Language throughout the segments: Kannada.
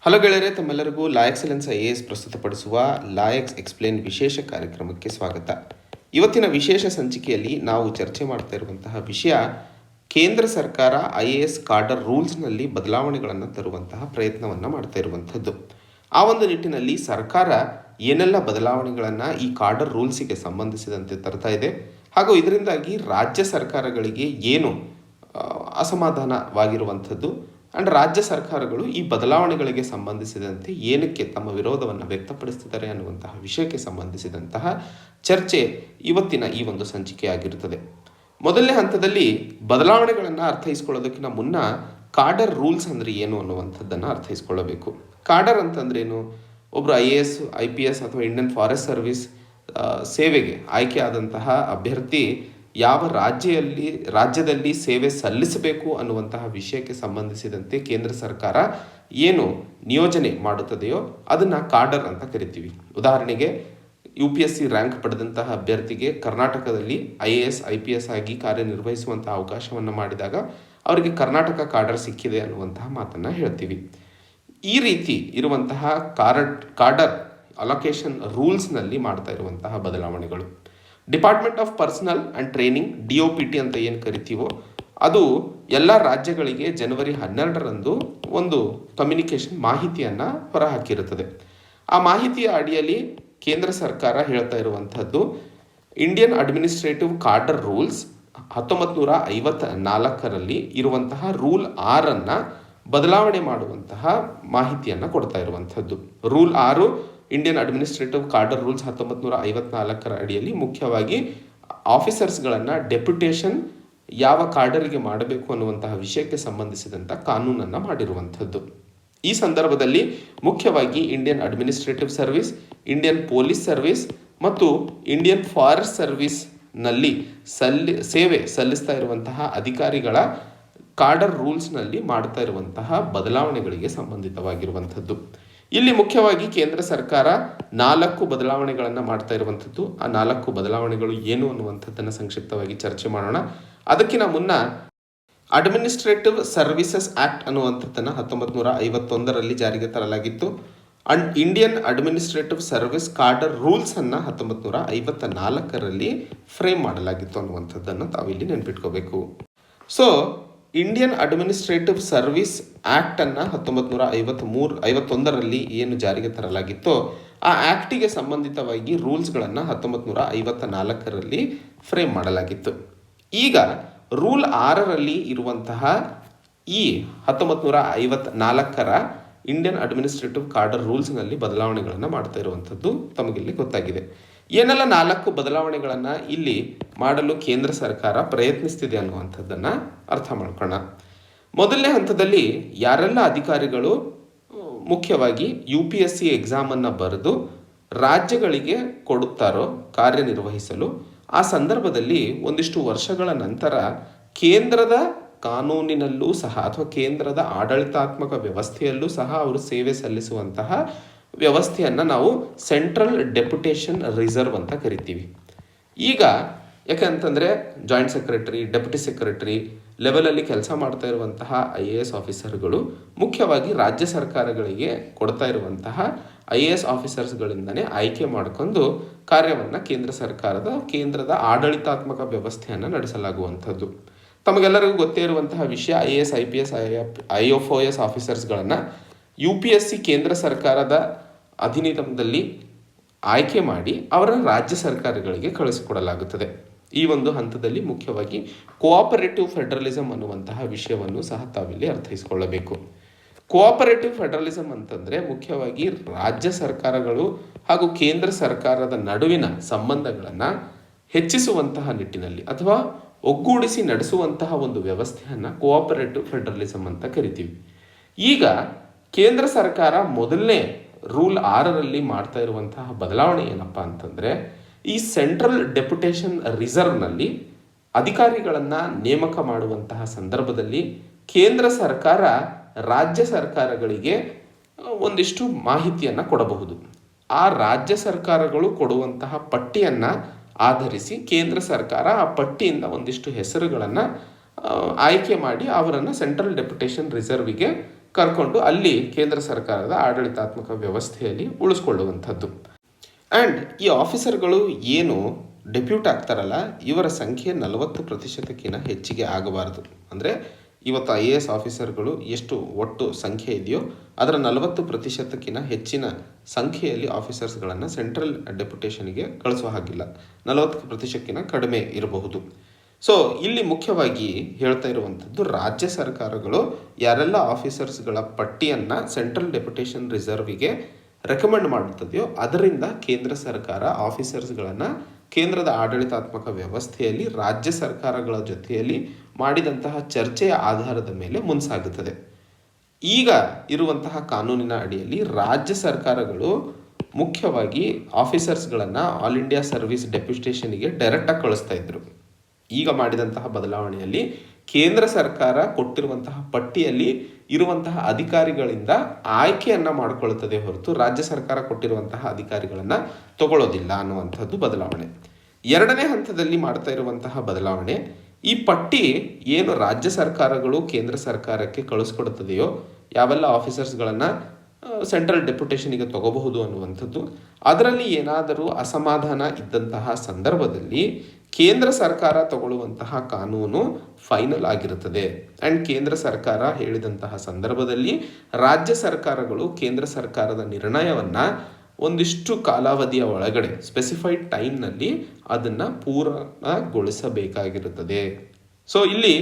ಹಲೋ ಗೆಳೆಯರೆ, ತಮ್ಮೆಲ್ಲರಿಗೂ ಲಾ ಎಕ್ಸಲೆನ್ಸ್ IAS ಪ್ರಸ್ತುತಪಡಿಸುವ ಲಾ ಎಕ್ಸ್ಪ್ಲೇನ್ ವಿಶೇಷ ಕಾರ್ಯಕ್ರಮಕ್ಕೆ ಸ್ವಾಗತ. ಇವತ್ತಿನ ವಿಶೇಷ ಸಂಚಿಕೆಯಲ್ಲಿ ನಾವು ಚರ್ಚೆ ಮಾಡ್ತಾ ಇರುವಂತಹ ವಿಷಯ ಕೇಂದ್ರ ಸರ್ಕಾರ IAS ಕಾಡರ್ ರೂಲ್ಸ್ನಲ್ಲಿ ಬದಲಾವಣೆಗಳನ್ನು ತರುವಂತಹ ಪ್ರಯತ್ನವನ್ನು ಮಾಡ್ತಾ ಇರುವಂಥದ್ದು. ಆ ಒಂದು ನಿಟ್ಟಿನಲ್ಲಿ ಸರ್ಕಾರ ಏನೆಲ್ಲ ಬದಲಾವಣೆಗಳನ್ನು ಈ ಕಾಡರ್ ರೂಲ್ಸಿಗೆ ಸಂಬಂಧಿಸಿದಂತೆ ತರ್ತಾ ಇದೆ ಹಾಗೂ ಇದರಿಂದಾಗಿ ರಾಜ್ಯ ಸರ್ಕಾರಗಳಿಗೆ ಏನು ಅಸಮಾಧಾನವಾಗಿರುವಂಥದ್ದು ಆ್ಯಂಡ್ ರಾಜ್ಯ ಸರ್ಕಾರಗಳು ಈ ಬದಲಾವಣೆಗಳಿಗೆ ಸಂಬಂಧಿಸಿದಂತೆ ಏನಕ್ಕೆ ತಮ್ಮ ವಿರೋಧವನ್ನು ವ್ಯಕ್ತಪಡಿಸ್ತಿದ್ದಾರೆ ಅನ್ನುವಂತಹ ವಿಷಯಕ್ಕೆ ಸಂಬಂಧಿಸಿದಂತಹ ಚರ್ಚೆ ಇವತ್ತಿನ ಈ ಒಂದು ಸಂಚಿಕೆಯಾಗಿರುತ್ತದೆ. ಮೊದಲನೇ ಹಂತದಲ್ಲಿ ಬದಲಾವಣೆಗಳನ್ನು ಅರ್ಥೈಸ್ಕೊಳ್ಳೋದಕ್ಕಿಂತ ಮುನ್ನ ಕಾಡರ್ ರೂಲ್ಸ್ ಅಂದರೆ ಏನು ಅನ್ನುವಂಥದ್ದನ್ನು ಅರ್ಥೈಸ್ಕೊಳ್ಳಬೇಕು. ಕಾಡರ್ ಅಂತಂದ್ರೇನು? ಒಬ್ಬರು IAS, IPS ಅಥವಾ ಇಂಡಿಯನ್ ಫಾರೆಸ್ಟ್ ಸರ್ವಿಸ್ ಸೇವೆಗೆ ಆಯ್ಕೆ ಆದಂತಹ ಅಭ್ಯರ್ಥಿ ಯಾವ ರಾಜ್ಯದಲ್ಲಿ ಸೇವೆ ಸಲ್ಲಿಸಬೇಕು ಅನ್ನುವಂತಹ ವಿಷಯಕ್ಕೆ ಸಂಬಂಧಿಸಿದಂತೆ ಕೇಂದ್ರ ಸರ್ಕಾರ ಏನು ನಿಯೋಜನೆ ಮಾಡುತ್ತದೆಯೋ ಅದನ್ನು ಕಾಡರ್ ಅಂತ ಕರಿತೀವಿ. ಉದಾಹರಣೆಗೆ UPSC ರ್ಯಾಂಕ್ ಪಡೆದಂತಹ ಅಭ್ಯರ್ಥಿಗೆ ಕರ್ನಾಟಕದಲ್ಲಿ IAS, IPS ಆಗಿ ಕಾರ್ಯನಿರ್ವಹಿಸುವಂತಹ ಅವಕಾಶವನ್ನು ಮಾಡಿದಾಗ ಅವರಿಗೆ ಕರ್ನಾಟಕ ಕಾಡರ್ ಸಿಕ್ಕಿದೆ ಅನ್ನುವಂತಹ ಮಾತನ್ನು ಹೇಳ್ತೀವಿ. ಈ ರೀತಿ ಇರುವಂತಹ ಕಾಡರ್ ಅಲೋಕೇಶನ್ ರೂಲ್ಸ್ನಲ್ಲಿ ಮಾಡ್ತಾ ಇರುವಂತಹ ಬದಲಾವಣೆಗಳು. Department of personal and training DOPT ಅಂತ ಏನು ಕರಿತೀವೋ ಅದು ಎಲ್ಲ ರಾಜ್ಯಗಳಿಗೆ ಜನವರಿ 12ರಂದು ಒಂದು ಕಮ್ಯುನಿಕೇಷನ್ ಮಾಹಿತಿಯನ್ನು ಹೊರಹಾಕಿರುತ್ತದೆ. ಆ ಮಾಹಿತಿಯ ಅಡಿಯಲ್ಲಿ ಕೇಂದ್ರ ಸರ್ಕಾರ ಹೇಳ್ತಾ ಇರುವಂಥದ್ದು ಇಂಡಿಯನ್ ಅಡ್ಮಿನಿಸ್ಟ್ರೇಟಿವ್ ಕಾಡರ್ ರೂಲ್ಸ್ 1954ರಲ್ಲಿ ಇರುವಂತಹ ರೂಲ್ 6 ಬದಲಾವಣೆ ಮಾಡುವಂತಹ ಮಾಹಿತಿಯನ್ನು ಕೊಡ್ತಾ ಇರುವಂಥದ್ದು. ರೂಲ್ 6 ಇಂಡಿಯನ್ ಅಡ್ಮಿನಿಸ್ಟ್ರೇಟಿವ್ ಕಾಡರ್ ರೂಲ್ಸ್ 1954ರ ಅಡಿಯಲ್ಲಿ ಮುಖ್ಯವಾಗಿ ಆಫೀಸರ್ಸ್ಗಳನ್ನು ಡೆಪ್ಯುಟೇಷನ್ ಯಾವ ಕಾಡರಿಗೆ ಮಾಡಬೇಕು ಅನ್ನುವಂತಹ ವಿಷಯಕ್ಕೆ ಸಂಬಂಧಿಸಿದಂಥ ಕಾನೂನನ್ನು ಮಾಡಿರುವಂಥದ್ದು. ಈ ಸಂದರ್ಭದಲ್ಲಿ ಮುಖ್ಯವಾಗಿ Indian administrative service, Indian police service ಮತ್ತು ಇಂಡಿಯನ್ ಫಾರೆಸ್ಟ್ ಸರ್ವಿಸ್ನಲ್ಲಿ ಸೇವೆ ಸಲ್ಲಿಸ್ತಾ ಇರುವಂತಹ ಅಧಿಕಾರಿಗಳ ಕಾಡರ್ ರೂಲ್ಸ್ನಲ್ಲಿ ಮಾಡ್ತಾ ಇರುವಂತಹ ಬದಲಾವಣೆಗಳಿಗೆ ಸಂಬಂಧಿತವಾಗಿರುವಂಥದ್ದು. ಇಲ್ಲಿ ಮುಖ್ಯವಾಗಿ ಕೇಂದ್ರ ಸರ್ಕಾರ 4 ಬದಲಾವಣೆಗಳನ್ನು ಮಾಡ್ತಾ ಇರುವಂಥದ್ದು. ಆ 4 ಬದಲಾವಣೆಗಳು ಏನು ಅನ್ನುವಂಥದ್ದನ್ನು ಸಂಕ್ಷಿಪ್ತವಾಗಿ ಚರ್ಚೆ ಮಾಡೋಣ. ಅದಕ್ಕಿಂತ ಮುನ್ನ ಅಡ್ಮಿನಿಸ್ಟ್ರೇಟಿವ್ ಸರ್ವಿಸಸ್ ಆ್ಯಕ್ಟ್ ಅನ್ನುವಂಥದ್ದನ್ನು 1951ರಲ್ಲಿ ಜಾರಿಗೆ ತರಲಾಗಿತ್ತು. ಇಂಡಿಯನ್ ಅಡ್ಮಿನಿಸ್ಟ್ರೇಟಿವ್ ಸರ್ವಿಸ್ ಕಾಡರ್ ರೂಲ್ಸನ್ನು 1954ರಲ್ಲಿ ಫ್ರೇಮ್ ಮಾಡಲಾಗಿತ್ತು ಅನ್ನುವಂಥದ್ದನ್ನು ತಾವಿಲ್ಲಿ ನೆನಪಿಟ್ಕೋಬೇಕು. ಸೊ ಇಂಡಿಯನ್ ಅಡ್ಮಿನಿಸ್ಟ್ರೇಟಿವ್ ಸರ್ವಿಸ್ ಆ್ಯಕ್ಟನ್ನು 1951ರಲ್ಲಿ ಏನು ಜಾರಿಗೆ ತರಲಾಗಿತ್ತೋ ಆ ಆ್ಯಕ್ಟಿಗೆ ಸಂಬಂಧಿತವಾಗಿ ರೂಲ್ಸ್ಗಳನ್ನು 1954ರಲ್ಲಿ ಫ್ರೇಮ್ ಮಾಡಲಾಗಿತ್ತು. ಈಗ ರೂಲ್ 6ರಲ್ಲಿ ಇರುವಂತಹ ಈ 1954ರ ಇಂಡಿಯನ್ ಅಡ್ಮಿನಿಸ್ಟ್ರೇಟಿವ್ ಕಾಡರ್ ರೂಲ್ಸ್ನಲ್ಲಿ ಬದಲಾವಣೆಗಳನ್ನು ಮಾಡ್ತಾ ಇರುವಂಥದ್ದು ತಮಗಿಲ್ಲಿ ಗೊತ್ತಾಗಿದೆ. ಏನೆಲ್ಲ 4 ಬದಲಾವಣೆಗಳನ್ನು ಇಲ್ಲಿ ಮಾಡಲು ಕೇಂದ್ರ ಸರ್ಕಾರ ಪ್ರಯತ್ನಿಸ್ತಿದೆ ಅನ್ನುವಂಥದ್ದನ್ನು ಅರ್ಥ ಮಾಡ್ಕೊಳ್ಳೋಣ. ಮೊದಲನೇ ಹಂತದಲ್ಲಿ ಯಾರೆಲ್ಲ ಅಧಿಕಾರಿಗಳು ಮುಖ್ಯವಾಗಿ UPSC ಎಕ್ಸಾಮನ್ನು ಬರೆದು ರಾಜ್ಯಗಳಿಗೆ ಕೊಡುತ್ತಾರೋ ಕಾರ್ಯನಿರ್ವಹಿಸಲು, ಆ ಸಂದರ್ಭದಲ್ಲಿ ಒಂದಿಷ್ಟು ವರ್ಷಗಳ ನಂತರ ಕೇಂದ್ರದ ಕಾನೂನಿನಲ್ಲೂ ಸಹ ಅಥವಾ ಕೇಂದ್ರದ ಆಡಳಿತಾತ್ಮಕ ವ್ಯವಸ್ಥೆಯಲ್ಲೂ ಸಹ ಅವರು ಸೇವೆ ಸಲ್ಲಿಸುವಂತಹ ವ್ಯವಸ್ಥೆಯನ್ನು ನಾವು ಸೆಂಟ್ರಲ್ ಡೆಪ್ಯುಟೇಷನ್ ರಿಸರ್ವ್ ಅಂತ ಕರಿತೀವಿ. ಈಗ ಯಾಕಂತಂದರೆ ಜಾಯಿಂಟ್ ಸೆಕ್ರೆಟರಿ, ಡೆಪ್ಯೂಟಿ ಸೆಕ್ರೆಟರಿ ಲೆವೆಲಲ್ಲಿ ಕೆಲಸ ಮಾಡ್ತಾ ಇರುವಂತಹ IAS ಆಫೀಸರ್ಗಳು ಮುಖ್ಯವಾಗಿ ರಾಜ್ಯ ಸರ್ಕಾರಗಳಿಗೆ ಕೊಡ್ತಾ ಇರುವಂತಹ IAS ಆಫೀಸರ್ಸ್ಗಳಿಂದನೇ ಆಯ್ಕೆ ಮಾಡಿಕೊಂಡು ಕಾರ್ಯವನ್ನು ಕೇಂದ್ರದ ಆಡಳಿತಾತ್ಮಕ ವ್ಯವಸ್ಥೆಯನ್ನು ನಡೆಸಲಾಗುವಂಥದ್ದು. ತಮಗೆಲ್ಲರಿಗೂ ಗೊತ್ತೇ ಇರುವಂತಹ ವಿಷಯ, IAS, IPS, IFOS ಆಫೀಸರ್ಸ್ಗಳನ್ನು UPSC ಕೇಂದ್ರ ಸರ್ಕಾರದ ಅಧೀನದಲ್ಲಿ ಆಯ್ಕೆ ಮಾಡಿ ಅವರ ರಾಜ್ಯ ಸರ್ಕಾರಗಳಿಗೆ ಕಳಿಸಿಕೊಡಲಾಗುತ್ತದೆ. ಈ ಒಂದು ಹಂತದಲ್ಲಿ ಮುಖ್ಯವಾಗಿ ಕೋಆಪರೇಟಿವ್ ಫೆಡರಲಿಸಮ್ ಅನ್ನುವಂತಹ ವಿಷಯವನ್ನು ಸಹ ತಾವಿಲ್ಲಿ ಅರ್ಥೈಸಿಕೊಳ್ಳಬೇಕು. ಕೋಆಪರೇಟಿವ್ ಫೆಡರಲಿಸಮ್ ಅಂತಂದರೆ ಮುಖ್ಯವಾಗಿ ರಾಜ್ಯ ಸರ್ಕಾರಗಳು ಹಾಗೂ ಕೇಂದ್ರ ಸರ್ಕಾರದ ನಡುವಿನ ಸಂಬಂಧಗಳನ್ನು ಹೆಚ್ಚಿಸುವಂತಹ ನಿಟ್ಟಿನಲ್ಲಿ ಅಥವಾ ಒಗ್ಗೂಡಿಸಿ ನಡೆಸುವಂತಹ ಒಂದು ವ್ಯವಸ್ಥೆಯನ್ನು ಕೋಆಪರೇಟಿವ್ ಫೆಡರಲಿಸಮ್ ಅಂತ ಕರಿತೀವಿ. ಈಗ ಕೇಂದ್ರ ಸರ್ಕಾರ ಮೊದಲನೇ ರೂಲ್ 6ರಲ್ಲಿ ಮಾಡ್ತಾ ಇರುವಂತಹ ಬದಲಾವಣೆ ಏನಪ್ಪ ಅಂತಂದರೆ, ಈ ಸೆಂಟ್ರಲ್ ಡೆಪ್ಯುಟೇಷನ್ ರಿಸರ್ವ್ನಲ್ಲಿ ಅಧಿಕಾರಿಗಳನ್ನು ನೇಮಕ ಮಾಡುವಂತಹ ಸಂದರ್ಭದಲ್ಲಿ ಕೇಂದ್ರ ಸರ್ಕಾರ ರಾಜ್ಯ ಸರ್ಕಾರಗಳಿಗೆ ಒಂದಿಷ್ಟು ಮಾಹಿತಿಯನ್ನು ಕೊಡಬಹುದು. ಆ ರಾಜ್ಯ ಸರ್ಕಾರಗಳು ಕೊಡುವಂತಹ ಪಟ್ಟಿಯನ್ನು ಆಧರಿಸಿ ಕೇಂದ್ರ ಸರ್ಕಾರ ಆ ಪಟ್ಟಿಯಿಂದ ಒಂದಿಷ್ಟು ಹೆಸರುಗಳನ್ನು ಆಯ್ಕೆ ಮಾಡಿ ಅವರನ್ನು ಸೆಂಟ್ರಲ್ ಡೆಪ್ಯುಟೇಷನ್ ರಿಸರ್ವಿಗೆ ಕರ್ಕೊಂಡು ಅಲ್ಲಿ ಕೇಂದ್ರ ಸರ್ಕಾರದ ಆಡಳಿತಾತ್ಮಕ ವ್ಯವಸ್ಥೆಯಲ್ಲಿ ಉಳಿಸ್ಕೊಳ್ಳುವಂಥದ್ದು. ಆ್ಯಂಡ್ ಈ ಆಫೀಸರ್ಗಳು ಏನು ಡೆಪ್ಯೂಟ್ ಆಗ್ತಾರಲ್ಲ, ಇವರ ಸಂಖ್ಯೆ 40%ಕ್ಕಿಂತ ಹೆಚ್ಚಿಗೆ ಆಗಬಾರದು. ಅಂದರೆ ಇವತ್ತು IAS ಆಫೀಸರ್ಗಳು ಎಷ್ಟು ಒಟ್ಟು ಸಂಖ್ಯೆ ಇದೆಯೋ ಅದರ 40%ಕ್ಕಿಂತ ಹೆಚ್ಚಿನ ಸಂಖ್ಯೆಯಲ್ಲಿ ಆಫೀಸರ್ಸ್ಗಳನ್ನು ಸೆಂಟ್ರಲ್ ಡೆಪ್ಯುಟೇಷನ್ಗೆ ಕಳಿಸುವ ಹಾಗಿಲ್ಲ. 40%ಕ್ಕಿಂತ ಕಡಿಮೆ ಇರಬಹುದು. ಸೊ ಇಲ್ಲಿ ಮುಖ್ಯವಾಗಿ ಹೇಳ್ತಾ ಇರುವಂಥದ್ದು, ರಾಜ್ಯ ಸರ್ಕಾರಗಳು ಯಾರೆಲ್ಲ ಆಫೀಸರ್ಸ್ಗಳ ಪಟ್ಟಿಯನ್ನು ಸೆಂಟ್ರಲ್ ಡೆಪ್ಯುಟೇಷನ್ ರಿಸರ್ವಿಗೆ ರೆಕಮೆಂಡ್ ಮಾಡುತ್ತದೆಯೋ ಅದರಿಂದ ಕೇಂದ್ರ ಸರ್ಕಾರ ಆಫೀಸರ್ಸ್ಗಳನ್ನು ಕೇಂದ್ರದ ಆಡಳಿತಾತ್ಮಕ ವ್ಯವಸ್ಥೆಯಲ್ಲಿ ರಾಜ್ಯ ಸರ್ಕಾರಗಳ ಜೊತೆಯಲ್ಲಿ ಮಾಡಿದಂತಹ ಚರ್ಚೆಯ ಆಧಾರದ ಮೇಲೆ ಮುಂಸಾಗುತ್ತದೆ. ಈಗ ಇರುವಂತಹ ಕಾನೂನಿನ ಅಡಿಯಲ್ಲಿ ರಾಜ್ಯ ಸರ್ಕಾರಗಳು ಮುಖ್ಯವಾಗಿ ಆಫೀಸರ್ಸ್ಗಳನ್ನು ಆಲ್ ಇಂಡಿಯಾ ಸರ್ವಿಸ್ ಡೆಪ್ಯುಟೇಷನ್ಗೆ ಡೈರೆಕ್ಟಾಗಿ ಕಳಿಸ್ತಾ ಇದ್ರು. ಈಗ ಮಾಡಿದಂತಹ ಬದಲಾವಣೆಯಲ್ಲಿ ಕೇಂದ್ರ ಸರ್ಕಾರ ಕೊಟ್ಟಿರುವಂತಹ ಪಟ್ಟಿಯಲ್ಲಿ ಇರುವಂತಹ ಅಧಿಕಾರಿಗಳಿಂದ ಆಯ್ಕೆಯನ್ನು ಮಾಡಿಕೊಳ್ಳುತ್ತದೆ ಹೊರತು ರಾಜ್ಯ ಸರ್ಕಾರ ಕೊಟ್ಟಿರುವಂತಹ ಅಧಿಕಾರಿಗಳನ್ನು ತಗೊಳ್ಳೋದಿಲ್ಲ ಅನ್ನುವಂಥದ್ದು ಬದಲಾವಣೆ. ಎರಡನೇ ಹಂತದಲ್ಲಿ ಮಾಡ್ತಾ ಇರುವಂತಹ ಬದಲಾವಣೆ, ಈ ಪಟ್ಟಿ ಏನು ರಾಜ್ಯ ಸರ್ಕಾರಗಳು ಕೇಂದ್ರ ಸರ್ಕಾರಕ್ಕೆ ಕಳಿಸ್ಕೊಡುತ್ತದೆಯೋ ಯಾವೆಲ್ಲ ಆಫೀಸರ್ಸ್ಗಳನ್ನು ಸೆಂಟ್ರಲ್ ಡೆಪ್ಯುಟೇಷನ್ಗೆ ತಗೋಬಹುದು ಅನ್ನುವಂಥದ್ದು, ಅದರಲ್ಲಿ ಏನಾದರೂ ಅಸಮಾಧಾನ ಇದ್ದಂತಹ ಸಂದರ್ಭದಲ್ಲಿ ಕೇಂದ್ರ ಸರ್ಕಾರ ತಗೊಳ್ಳುವಂತಹ ಕಾನೂನು ಫೈನಲ್ ಆಗಿರುತ್ತದೆ. ಆ್ಯಂಡ್ ಕೇಂದ್ರ ಸರ್ಕಾರ ಹೇಳಿದಂತಹ ಸಂದರ್ಭದಲ್ಲಿ ರಾಜ್ಯ ಸರ್ಕಾರಗಳು ಕೇಂದ್ರ ಸರ್ಕಾರದ ನಿರ್ಣಯವನ್ನು ಒಂದಿಷ್ಟು ಕಾಲಾವಧಿಯ ಒಳಗಡೆ ಸ್ಪೆಸಿಫೈಡ್ ಟೈಮ್ನಲ್ಲಿ ಅದನ್ನು ಪೂರ್ಣಗೊಳಿಸಬೇಕಾಗಿರುತ್ತದೆ. ಸೊ ಇಲ್ಲಿ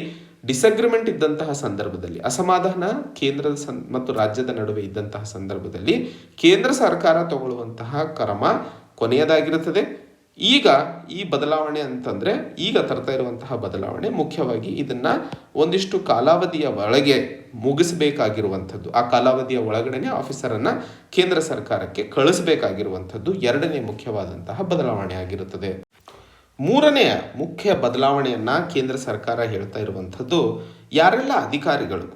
ಡಿಸಗ್ರಿಮೆಂಟ್ ಇದ್ದಂತಹ ಸಂದರ್ಭದಲ್ಲಿ, ಅಸಮಾಧಾನ ಕೇಂದ್ರದ ಮತ್ತು ರಾಜ್ಯದ ನಡುವೆ ಇದ್ದಂತಹ ಸಂದರ್ಭದಲ್ಲಿ ಕೇಂದ್ರ ಸರ್ಕಾರ ತಗೊಳ್ಳುವಂತಹ ಕ್ರಮ ಕೊನೆಯದಾಗಿರುತ್ತದೆ. ಈಗ ಈ ಬದಲಾವಣೆ ಅಂತಂದರೆ, ಈಗ ತರ್ತಾ ಇರುವಂತಹ ಬದಲಾವಣೆ ಮುಖ್ಯವಾಗಿ ಇದನ್ನು ಒಂದಿಷ್ಟು ಕಾಲಾವಧಿಯ ಒಳಗೆ ಮುಗಿಸಬೇಕಾಗಿರುವಂಥದ್ದು. ಆ ಕಾಲಾವಧಿಯ ಒಳಗಡೆ ಆಫೀಸರನ್ನು ಕೇಂದ್ರ ಸರ್ಕಾರಕ್ಕೆ ಕಳಿಸಬೇಕಾಗಿರುವಂಥದ್ದು ಎರಡನೇ ಮುಖ್ಯವಾದಂತಹ ಬದಲಾವಣೆ ಆಗಿರುತ್ತದೆ. ಮೂರನೆಯ ಮುಖ್ಯ ಬದಲಾವಣೆಯನ್ನು ಕೇಂದ್ರ ಸರ್ಕಾರ ಹೇಳ್ತಾ ಇರುವಂಥದ್ದು, ಯಾರೆಲ್ಲ ಅಧಿಕಾರಿಗಳು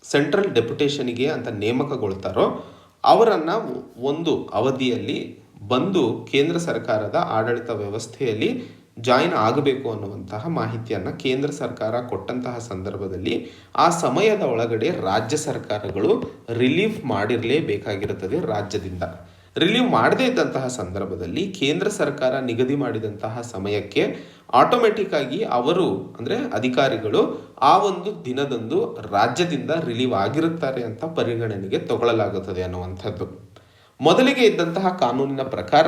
ಸೆಂಟ್ರಲ್ ಡೆಪ್ಯುಟೇಷನ್ಗೆ ಅಂತ ನೇಮಕಗೊಳ್ತಾರೋ ಅವರನ್ನು ಒಂದು ಅವಧಿಯಲ್ಲಿ ಬಂದು ಕೇಂದ್ರ ಸರ್ಕಾರದ ಆಡಳಿತ ವ್ಯವಸ್ಥೆಯಲ್ಲಿ ಜಾಯಿನ್ ಆಗಬೇಕು ಅನ್ನುವಂತಹ ಮಾಹಿತಿಯನ್ನು ಕೇಂದ್ರ ಸರ್ಕಾರ ಕೊಟ್ಟಂತಹ ಸಂದರ್ಭದಲ್ಲಿ ಆ ಸಮಯದ ಒಳಗಡೆ ರಾಜ್ಯ ಸರ್ಕಾರಗಳು ರಿಲೀವ್ ಮಾಡಿರಲೇಬೇಕಾಗಿರುತ್ತದೆ. ರಾಜ್ಯದಿಂದ ರಿಲೀವ್ ಮಾಡದೇ ಇದ್ದಂತಹ ಸಂದರ್ಭದಲ್ಲಿ ಕೇಂದ್ರ ಸರ್ಕಾರ ನಿಗದಿ ಮಾಡಿದಂತಹ ಸಮಯಕ್ಕೆ ಆಟೋಮೆಟಿಕ್ ಆಗಿ ಅವರು ಅಂದರೆ ಅಧಿಕಾರಿಗಳು ಆ ಒಂದು ದಿನದಂದು ರಾಜ್ಯದಿಂದ ರಿಲೀವ್ ಆಗಿರುತ್ತಾರೆ ಅಂತ ಪರಿಗಣನೆಗೆ ತಗೊಳ್ಳಲಾಗುತ್ತದೆ ಅನ್ನುವಂಥದ್ದು. ಮೊದಲಿಗೆ ಇದ್ದಂತಹ ಕಾನೂನಿನ ಪ್ರಕಾರ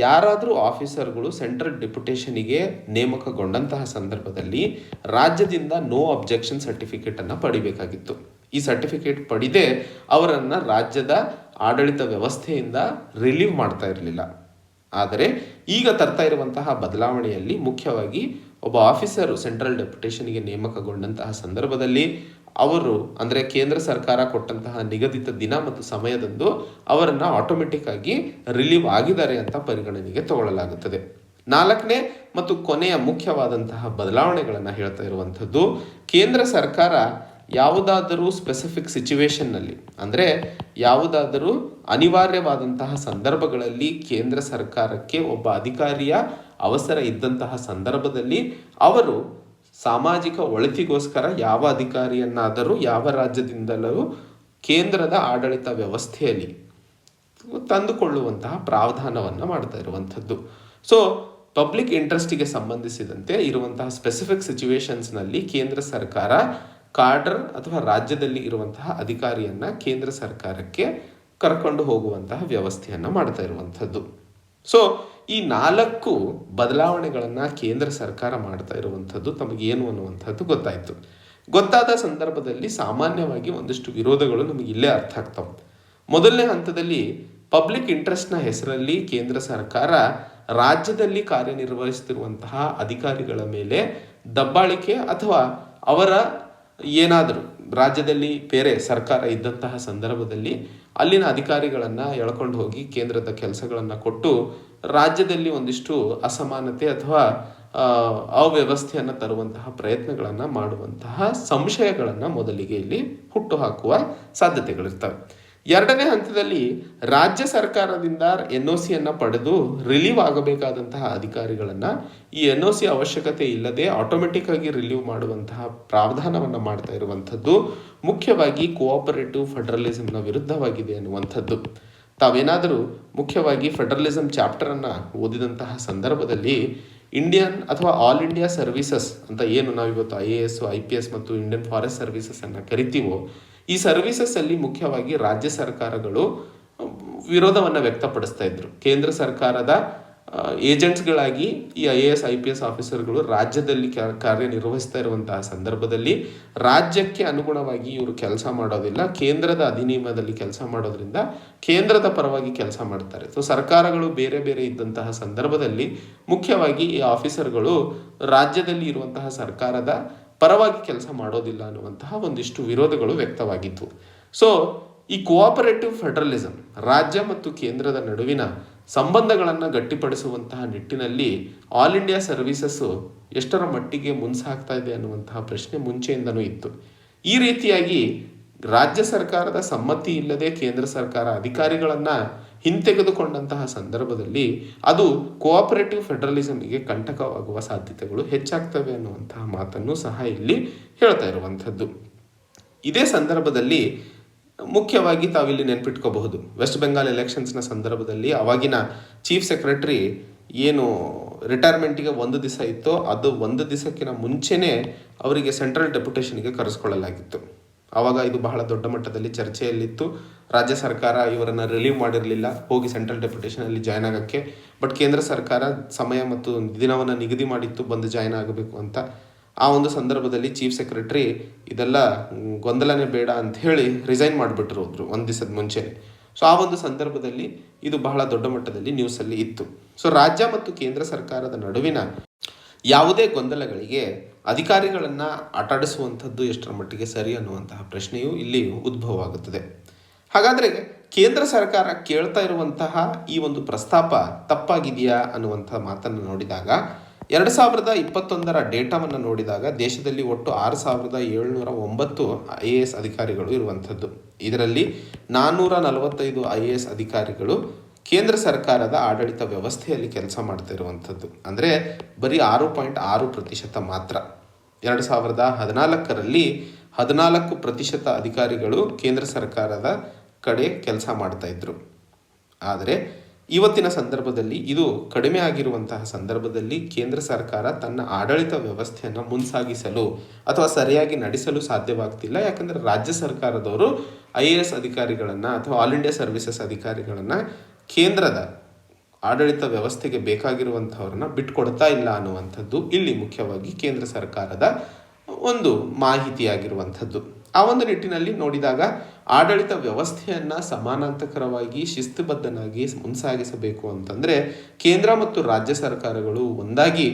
ಯಾರಾದರೂ ಆಫೀಸರ್ಗಳು ಸೆಂಟ್ರಲ್ ಡೆಪ್ಯುಟೇಷನ್ಗೆ ನೇಮಕಗೊಂಡಂತಹ ಸಂದರ್ಭದಲ್ಲಿ ರಾಜ್ಯದಿಂದ ನೋ ಅಬ್ಜೆಕ್ಷನ್ ಸರ್ಟಿಫಿಕೇಟನ್ನು ಪಡಿಬೇಕಾಗಿತ್ತು. ಈ ಸರ್ಟಿಫಿಕೇಟ್ ಪಡೆದೇ ಅವರನ್ನು ರಾಜ್ಯದ ಆಡಳಿತ ವ್ಯವಸ್ಥೆಯಿಂದ ರಿಲೀವ್ ಮಾಡ್ತಾ ಇರಲಿಲ್ಲ. ಆದರೆ ಈಗ ತರ್ತಾ ಇರುವಂತಹ ಬದಲಾವಣೆಯಲ್ಲಿ ಮುಖ್ಯವಾಗಿ ಒಬ್ಬ ಆಫೀಸರು ಸೆಂಟ್ರಲ್ ಡೆಪ್ಯುಟೇಷನ್ಗೆ ನೇಮಕಗೊಂಡಂತಹ ಸಂದರ್ಭದಲ್ಲಿ ಅವರು ಅಂದರೆ ಕೇಂದ್ರ ಸರ್ಕಾರ ಕೊಟ್ಟಂತಹ ನಿಗದಿತ ದಿನ ಮತ್ತು ಸಮಯದಂದು ಅವರನ್ನು ಆಟೋಮೆಟಿಕ್ ಆಗಿ ರಿಲೀವ್ ಆಗಿದ್ದಾರೆ ಅಂತ ಪರಿಗಣನೆಗೆ ತಗೊಳ್ಳಲಾಗುತ್ತದೆ. ನಾಲ್ಕನೇ ಮತ್ತು ಕೊನೆಯ ಮುಖ್ಯವಾದಂತಹ ಬದಲಾವಣೆಗಳನ್ನು ಹೇಳ್ತಾ ಇರುವಂಥದ್ದು, ಕೇಂದ್ರ ಸರ್ಕಾರ ಯಾವುದಾದರೂ ಸ್ಪೆಸಿಫಿಕ್ ಸಿಚುವೇಶನ್ನಲ್ಲಿ ಅಂದರೆ ಯಾವುದಾದರೂ ಅನಿವಾರ್ಯವಾದಂತಹ ಸಂದರ್ಭಗಳಲ್ಲಿ ಕೇಂದ್ರ ಸರ್ಕಾರಕ್ಕೆ ಒಬ್ಬ ಅಧಿಕಾರಿಯ ಅವಸರ ಇದ್ದಂತಹ ಸಂದರ್ಭದಲ್ಲಿ ಅವರು ಸಾಮಾಜಿಕ ಒಳಿತಿಗೋಸ್ಕರ ಯಾವ ಅಧಿಕಾರಿಯನ್ನಾದರೂ ಯಾವ ರಾಜ್ಯದಿಂದಲೂ ಕೇಂದ್ರದ ಆಡಳಿತ ವ್ಯವಸ್ಥೆಯಲ್ಲಿ ತಂದುಕೊಳ್ಳುವಂತಹ ಪ್ರಾವಧಾನವನ್ನು ಮಾಡ್ತಾ ಇರುವಂಥದ್ದು. ಸೊ ಪಬ್ಲಿಕ್ ಇಂಟ್ರೆಸ್ಟಿಗೆ ಸಂಬಂಧಿಸಿದಂತೆ ಇರುವಂತಹ ಸ್ಪೆಸಿಫಿಕ್ ಸಿಚುವೇಶನ್ಸ್ನಲ್ಲಿ ಕೇಂದ್ರ ಸರ್ಕಾರ ಕಾಡರ್ ಅಥವಾ ರಾಜ್ಯದಲ್ಲಿ ಇರುವಂತಹ ಅಧಿಕಾರಿಯನ್ನು ಕೇಂದ್ರ ಸರ್ಕಾರಕ್ಕೆ ಕರ್ಕೊಂಡು ಹೋಗುವಂತಹ ವ್ಯವಸ್ಥೆಯನ್ನು ಮಾಡ್ತಾ ಇರುವಂಥದ್ದು. ಸೊ ಈ 4 ಬದಲಾವಣೆಗಳನ್ನು ಕೇಂದ್ರ ಸರ್ಕಾರ ಮಾಡ್ತಾ ಇರುವಂಥದ್ದು ತಮಗೇನು ಅನ್ನುವಂಥದ್ದು ಗೊತ್ತಾಯಿತು. ಗೊತ್ತಾದ ಸಂದರ್ಭದಲ್ಲಿ ಸಾಮಾನ್ಯವಾಗಿ ಒಂದಿಷ್ಟು ವಿರೋಧಗಳು ನಮಗೆ ಇಲ್ಲೇ ಅರ್ಥ ಆಗ್ತವೆ. ಮೊದಲನೇ ಹಂತದಲ್ಲಿ ಪಬ್ಲಿಕ್ ಇಂಟ್ರೆಸ್ಟ್ನ ಹೆಸರಲ್ಲಿ ಕೇಂದ್ರ ಸರ್ಕಾರ ರಾಜ್ಯದಲ್ಲಿ ಕಾರ್ಯನಿರ್ವಹಿಸುತ್ತಿರುವಂತಹ ಅಧಿಕಾರಿಗಳ ಮೇಲೆ ದಬ್ಬಾಳಿಕೆ ಅಥವಾ ಅವರ ಏನಾದರೂ ರಾಜ್ಯದಲ್ಲಿ ಬೇರೆ ಸರ್ಕಾರ ಇದ್ದಂತಹ ಸಂದರ್ಭದಲ್ಲಿ ಅಲ್ಲಿನ ಅಧಿಕಾರಿಗಳನ್ನು ಎಳ್ಕೊಂಡು ಹೋಗಿ ಕೇಂದ್ರದ ಕೆಲಸಗಳನ್ನು ಕೊಟ್ಟು ರಾಜ್ಯದಲ್ಲಿ ಒಂದಿಷ್ಟು ಅಸಮಾನತೆ ಅಥವಾ ಅವ್ಯವಸ್ಥೆಯನ್ನು ತರುವಂತಹ ಪ್ರಯತ್ನಗಳನ್ನು ಮಾಡುವಂತಹ ಸಂಶಯಗಳನ್ನು ಮೊದಲಿಗೆ ಇಲ್ಲಿ ಹುಟ್ಟುಹಾಕುವ ಸಾಧ್ಯತೆಗಳಿರ್ತವೆ. ಎರಡನೇ ಹಂತದಲ್ಲಿ ರಾಜ್ಯ ಸರ್ಕಾರದಿಂದ NOCಯನ್ನು ಪಡೆದು ರಿಲೀವ್ ಆಗಬೇಕಾದಂತಹ ಅಧಿಕಾರಿಗಳನ್ನು ಈ NOC ಅವಶ್ಯಕತೆ ಇಲ್ಲದೆ ಆಟೋಮೆಟಿಕ್ ಆಗಿ ರಿಲೀವ್ ಮಾಡುವಂತಹ ಪ್ರಾವಧಾನವನ್ನು ಮಾಡ್ತಾ ಇರುವಂಥದ್ದು ಮುಖ್ಯವಾಗಿ ಕೋಆಪರೇಟಿವ್ ಫೆಡರಲಿಸಂನ ವಿರುದ್ಧವಾಗಿದೆ ಅನ್ನುವಂಥದ್ದು. ತಾವೇನಾದರೂ ಮುಖ್ಯವಾಗಿ ಫೆಡರಲಿಸಂ ಚಾಪ್ಟರನ್ನು ಓದಿದಂತಹ ಸಂದರ್ಭದಲ್ಲಿ ಇಂಡಿಯನ್ ಅಥವಾ ಆಲ್ ಇಂಡಿಯಾ ಸರ್ವಿಸಸ್ ಅಂತ ಏನು ನಾವಿವತ್ತು IAS, IPS ಮತ್ತು ಇಂಡಿಯನ್ ಫಾರೆಸ್ಟ್ ಸರ್ವಿಸಸ್ ಅನ್ನು ಕರಿತೀವೋ, ಈ ಸರ್ವಿಸಸ್ ಅಲ್ಲಿ ಮುಖ್ಯವಾಗಿ ರಾಜ್ಯ ಸರ್ಕಾರಗಳು ವಿರೋಧವನ್ನು ವ್ಯಕ್ತಪಡಿಸ್ತಾ ಇದ್ರು. ಕೇಂದ್ರ ಸರ್ಕಾರದ ಏಜೆಂಟ್ಸ್ಗಳಾಗಿ ಈ IAS, IPS ಆಫೀಸರ್ಗಳು ರಾಜ್ಯದಲ್ಲಿ ಕಾರ್ಯನಿರ್ವಹಿಸ್ತಾ ಇರುವಂತಹ ಸಂದರ್ಭದಲ್ಲಿ ರಾಜ್ಯಕ್ಕೆ ಅನುಗುಣವಾಗಿ ಇವರು ಕೆಲಸ ಮಾಡೋದಿಲ್ಲ, ಕೇಂದ್ರದ ಅಧಿನಿಯಮದಲ್ಲಿ ಕೆಲಸ ಮಾಡೋದ್ರಿಂದ ಕೇಂದ್ರದ ಪರವಾಗಿ ಕೆಲಸ ಮಾಡ್ತಾರೆ. ಸೊ ಸರ್ಕಾರಗಳು ಬೇರೆ ಬೇರೆ ಇದ್ದಂತಹ ಸಂದರ್ಭದಲ್ಲಿ ಮುಖ್ಯವಾಗಿ ಈ ಆಫೀಸರ್ಗಳು ರಾಜ್ಯದಲ್ಲಿ ಇರುವಂತಹ ಸರ್ಕಾರದ ಪರವಾಗಿ ಕೆಲಸ ಮಾಡೋದಿಲ್ಲ ಅನ್ನುವಂತಹ ಒಂದಿಷ್ಟು ವಿರೋಧಗಳು ವ್ಯಕ್ತವಾಗಿತ್ತು. ಸೊ ಈ ಕೋಆಪರೇಟಿವ್ ಫೆಡರಲಿಸಂ ರಾಜ್ಯ ಮತ್ತು ಕೇಂದ್ರದ ನಡುವಿನ ಸಂಬಂಧಗಳನ್ನು ಗಟ್ಟಿಪಡಿಸುವಂತಹ ನಿಟ್ಟಿನಲ್ಲಿ ಆಲ್ ಇಂಡಿಯಾ ಸರ್ವಿಸಸ್ಸು ಎಷ್ಟರ ಮಟ್ಟಿಗೆ ಮುನ್ಸಾಗ್ತಾ ಇದೆ ಅನ್ನುವಂತಹ ಪ್ರಶ್ನೆ ಮುಂಚೆಯಿಂದನೂ ಇತ್ತು. ಈ ರೀತಿಯಾಗಿ ರಾಜ್ಯ ಸರ್ಕಾರದ ಸಮ್ಮತಿ ಇಲ್ಲದೆ ಕೇಂದ್ರ ಸರ್ಕಾರ ಅಧಿಕಾರಿಗಳನ್ನು ಹಿಂತೆಗೆದುಕೊಂಡಂತಹ ಸಂದರ್ಭದಲ್ಲಿ ಅದು ಕೋಆಪರೇಟಿವ್ ಫೆಡರಲಿಸಮ್ಗೆ ಕಂಟಕವಾಗುವ ಸಾಧ್ಯತೆಗಳು ಹೆಚ್ಚಾಗ್ತವೆ ಅನ್ನುವಂತಹ ಮಾತನ್ನು ಸಹ ಇಲ್ಲಿ ಹೇಳ್ತಾ ಇರುವಂಥದ್ದು. ಇದೇ ಸಂದರ್ಭದಲ್ಲಿ ಮುಖ್ಯವಾಗಿ ತಾವಿಲ್ಲಿ ನೆನ್ಪಿಟ್ಕೋಬಹುದು, ವೆಸ್ಟ್ ಬೆಂಗಾಲ್ ಎಲೆಕ್ಷನ್ಸ್ನ ಸಂದರ್ಭದಲ್ಲಿ ಅವಾಗಿನ ಚೀಫ್ ಸೆಕ್ರೆಟರಿ ಏನು ರಿಟೈರ್ಮೆಂಟಿಗೆ 1 ದಿವಸ ಇತ್ತೋ ಅದು 1 ದಿವಸಕ್ಕಿಂತ ಮುಂಚೆನೇ ಅವರಿಗೆ ಸೆಂಟ್ರಲ್ ಡೆಪ್ಯುಟೇಷನ್ಗೆ ಕರೆಸ್ಕೊಳ್ಳಲಾಗಿತ್ತು. ಆವಾಗ ಇದು ಬಹಳ ದೊಡ್ಡ ಮಟ್ಟದಲ್ಲಿ ಚರ್ಚೆಯಲ್ಲಿತ್ತು. ರಾಜ್ಯ ಸರ್ಕಾರ ಇವರನ್ನು ರಿಲೀವ್ ಮಾಡಿರಲಿಲ್ಲ ಹೋಗಿ ಸೆಂಟ್ರಲ್ ಡೆಪ್ಯುಟೇಷನಲ್ಲಿ ಜಾಯ್ನ್ ಆಗೋಕ್ಕೆ. ಬಟ್ ಕೇಂದ್ರ ಸರ್ಕಾರ ಸಮಯ ಮತ್ತು ದಿನವನ್ನು ನಿಗದಿ ಮಾಡಿತ್ತು ಬಂದು ಜಾಯ್ನ್ ಆಗಬೇಕು ಅಂತ. ಆ ಒಂದು ಸಂದರ್ಭದಲ್ಲಿ ಚೀಫ್ ಸೆಕ್ರೆಟರಿ ಇದೆಲ್ಲ ಗೊಂದಲನೇ ಬೇಡ ಅಂತ ಹೇಳಿ ರಿಸೈನ್ ಮಾಡಿಬಿಟ್ರು ಹೋದ್ರು 1 ದಿವಸದ ಮುಂಚೆ. ಸೊ ಆ ಒಂದು ಸಂದರ್ಭದಲ್ಲಿ ಇದು ಬಹಳ ದೊಡ್ಡ ಮಟ್ಟದಲ್ಲಿ ನ್ಯೂಸಲ್ಲಿ ಇತ್ತು. ಸೊ ರಾಜ್ಯ ಮತ್ತು ಕೇಂದ್ರ ಸರ್ಕಾರದ ನಡುವಿನ ಯಾವುದೇ ಗೊಂದಲಗಳಿಗೆ ಅಧಿಕಾರಿಗಳನ್ನು ಆಟಾಡಿಸುವಂಥದ್ದು ಎಷ್ಟರ ಮಟ್ಟಿಗೆ ಸರಿ ಅನ್ನುವಂತಹ ಪ್ರಶ್ನೆಯು ಇಲ್ಲಿ ಉದ್ಭವ ಆಗುತ್ತದೆ. ಹಾಗಾದರೆ ಕೇಂದ್ರ ಸರ್ಕಾರ ಕೇಳ್ತಾ ಇರುವಂತಹ ಈ ಒಂದು ಪ್ರಸ್ತಾಪ ತಪ್ಪಾಗಿದೆಯಾ ಅನ್ನುವಂಥ ಮಾತನ್ನು ನೋಡಿದಾಗ 2021ರ ಡೇಟಾವನ್ನು ನೋಡಿದಾಗ ದೇಶದಲ್ಲಿ ಒಟ್ಟು 6,709 IAS ಅಧಿಕಾರಿಗಳು ಇರುವಂಥದ್ದು. ಇದರಲ್ಲಿ 445 IAS ಅಧಿಕಾರಿಗಳು ಕೇಂದ್ರ ಸರ್ಕಾರದ ಆಡಳಿತ ವ್ಯವಸ್ಥೆಯಲ್ಲಿ ಕೆಲಸ ಮಾಡ್ತಾ ಇರುವಂಥದ್ದು. ಅಂದರೆ ಬರೀ 6.6% ಮಾತ್ರ. 2014ರಲ್ಲಿ 14% ಅಧಿಕಾರಿಗಳು ಕೇಂದ್ರ ಸರ್ಕಾರದ ಕಡೆ ಕೆಲಸ ಮಾಡ್ತಾ ಇದ್ರು. ಆದರೆ ಇವತ್ತಿನ ಸಂದರ್ಭದಲ್ಲಿ ಇದು ಕಡಿಮೆ ಆಗಿರುವಂತಹ ಸಂದರ್ಭದಲ್ಲಿ ಕೇಂದ್ರ ಸರ್ಕಾರ ತನ್ನ ಆಡಳಿತ ವ್ಯವಸ್ಥೆಯನ್ನು ಮುಂಸಾಗಿಸಲು ಅಥವಾ ಸರಿಯಾಗಿ ನಡೆಸಲು ಸಾಧ್ಯವಾಗ್ತಿಲ್ಲ. ಯಾಕಂದರೆ ರಾಜ್ಯ ಸರ್ಕಾರದವರು IAS ಅಧಿಕಾರಿಗಳನ್ನು ಅಥವಾ ಆಲ್ ಇಂಡಿಯಾ ಸರ್ವಿಸಸ್ ಅಧಿಕಾರಿಗಳನ್ನು ಕೇಂದ್ರದ ಆಡಳಿತ ವ್ಯವಸ್ಥೆಗೆ ಬೇಕಾಗಿರುವಂಥವ್ರನ್ನ ಬಿಟ್ಕೊಡ್ತಾ ಇಲ್ಲ ಅನ್ನುವಂಥದ್ದು ಇಲ್ಲಿ ಮುಖ್ಯವಾಗಿ ಕೇಂದ್ರ ಸರ್ಕಾರದ ಒಂದು ಮಾಹಿತಿಯಾಗಿರುವಂಥದ್ದು. ಆ ಒಂದು ನಿಟ್ಟಿನಲ್ಲಿ ನೋಡಿದಾಗ ಆಡಳಿತ ವ್ಯವಸ್ಥೆಯನ್ನು ಸಮಾನಾಂತರವಾಗಿ ಶಿಸ್ತುಬದ್ಧನಾಗಿ ಮುಂಸಾಗಿಸಬೇಕು ಅಂತಂದರೆ ಕೇಂದ್ರ ಮತ್ತು ರಾಜ್ಯ ಸರ್ಕಾರಗಳು ಒಂದಾಗಿ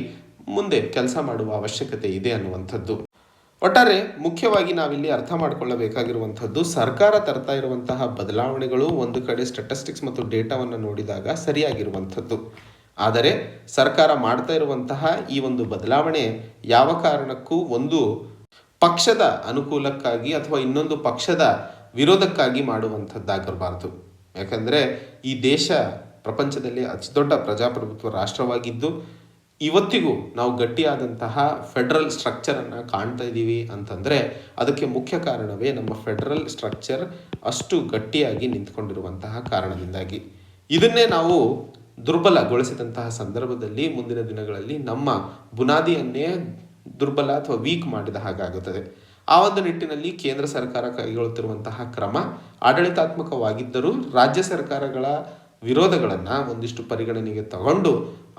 ಮುಂದೆ ಕೆಲಸ ಮಾಡುವ ಅವಶ್ಯಕತೆ ಇದೆ ಅನ್ನುವಂಥದ್ದು. ಒಟ್ಟಾರೆ ಮುಖ್ಯವಾಗಿ ನಾವಿಲ್ಲಿ ಅರ್ಥ ಮಾಡಿಕೊಳ್ಳಬೇಕಾಗಿರುವಂಥದ್ದು, ಸರ್ಕಾರ ತರ್ತಾ ಇರುವಂತಹ ಬದಲಾವಣೆಗಳು ಒಂದು ಕಡೆ ಸ್ಟ್ಯಾಟಿಸ್ಟಿಕ್ಸ್ ಮತ್ತು ಡೇಟಾವನ್ನು ನೋಡಿದಾಗ ಸರಿಯಾಗಿರುವಂಥದ್ದು. ಆದರೆ ಸರ್ಕಾರ ಮಾಡ್ತಾ ಇರುವಂತಹ ಈ ಒಂದು ಬದಲಾವಣೆ ಯಾವ ಕಾರಣಕ್ಕೂ ಒಂದು ಪಕ್ಷದ ಅನುಕೂಲಕ್ಕಾಗಿ ಅಥವಾ ಇನ್ನೊಂದು ಪಕ್ಷದ ವಿರೋಧಕ್ಕಾಗಿ ಮಾಡುವಂಥದ್ದಾಗಿರಬಾರ್ದು. ಯಾಕಂದರೆ ಈ ದೇಶ ಪ್ರಪಂಚದಲ್ಲಿ ಅತಿ ದೊಡ್ಡ ಪ್ರಜಾಪ್ರಭುತ್ವ ರಾಷ್ಟ್ರವಾಗಿದ್ದು ಇವತ್ತಿಗೂ ನಾವು ಗಟ್ಟಿಯಾದಂತಹ ಫೆಡರಲ್ ಸ್ಟ್ರಕ್ಚರನ್ನು ಕಾಣ್ತಾ ಇದ್ದೀವಿ ಅಂತಂದರೆ ಅದಕ್ಕೆ ಮುಖ್ಯ ಕಾರಣವೇ ನಮ್ಮ ಫೆಡರಲ್ ಸ್ಟ್ರಕ್ಚರ್ ಅಷ್ಟು ಗಟ್ಟಿಯಾಗಿ ನಿಂತ್ಕೊಂಡಿರುವಂತಹ ಕಾರಣದಿಂದಾಗಿ. ಇದನ್ನೇ ನಾವು ದುರ್ಬಲಗೊಳಿಸಿದಂತಹ ಸಂದರ್ಭದಲ್ಲಿ ಮುಂದಿನ ದಿನಗಳಲ್ಲಿ ನಮ್ಮ ಬುನಾದಿಯನ್ನೇ ದುರ್ಬಲ ಅಥವಾ ವೀಕ್ ಮಾಡಿದ ಹಾಗಾಗುತ್ತದೆ. ಆ ಒಂದು ನಿಟ್ಟಿನಲ್ಲಿ ಕೇಂದ್ರ ಸರ್ಕಾರ ಕೈಗೊಳ್ಳುತ್ತಿರುವಂತಹ ಕ್ರಮ ಆಡಳಿತಾತ್ಮಕವಾಗಿದ್ದರೂ ರಾಜ್ಯ ಸರ್ಕಾರಗಳ ವಿರೋಧಗಳನ್ನು ಒಂದಿಷ್ಟು ಪರಿಗಣನೆಗೆ ತಗೊಂಡು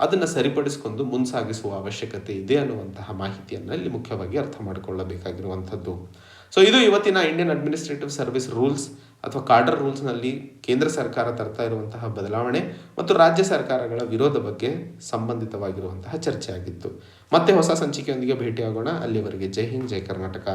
ಅದನ್ನು ಸರಿಪಡಿಸಿಕೊಂಡು ಮುಂಸಾಗಿಸುವ ಅವಶ್ಯಕತೆ ಇದೆ ಅನ್ನುವಂತಹ ಮಾಹಿತಿಯನ್ನು ಇಲ್ಲಿ ಮುಖ್ಯವಾಗಿ ಅರ್ಥ ಮಾಡಿಕೊಳ್ಳಬೇಕಾಗಿರುವಂಥದ್ದು. ಸೊ ಇದು ಇವತ್ತಿನ ಇಂಡಿಯನ್ ಅಡ್ಮಿನಿಸ್ಟ್ರೇಟಿವ್ ಸರ್ವಿಸ್ ರೂಲ್ಸ್ ಅಥವಾ ಕಾರ್ಡರ್ ರೂಲ್ಸ್ನಲ್ಲಿ ಕೇಂದ್ರ ಸರ್ಕಾರ ತರ್ತಾ ಇರುವಂತಹ ಬದಲಾವಣೆ ಮತ್ತು ರಾಜ್ಯ ಸರ್ಕಾರಗಳ ವಿರೋಧ ಬಗ್ಗೆ ಸಂಬಂಧಿತವಾಗಿರುವಂತಹ ಚರ್ಚೆ ಆಗಿತ್ತು. ಮತ್ತೆ ಹೊಸ ಸಂಚಿಕೆಯೊಂದಿಗೆ ಭೇಟಿಯಾಗೋಣ. ಅಲ್ಲಿವರೆಗೆ ಜೈ ಹಿಂದ್, ಜೈ ಕರ್ನಾಟಕ.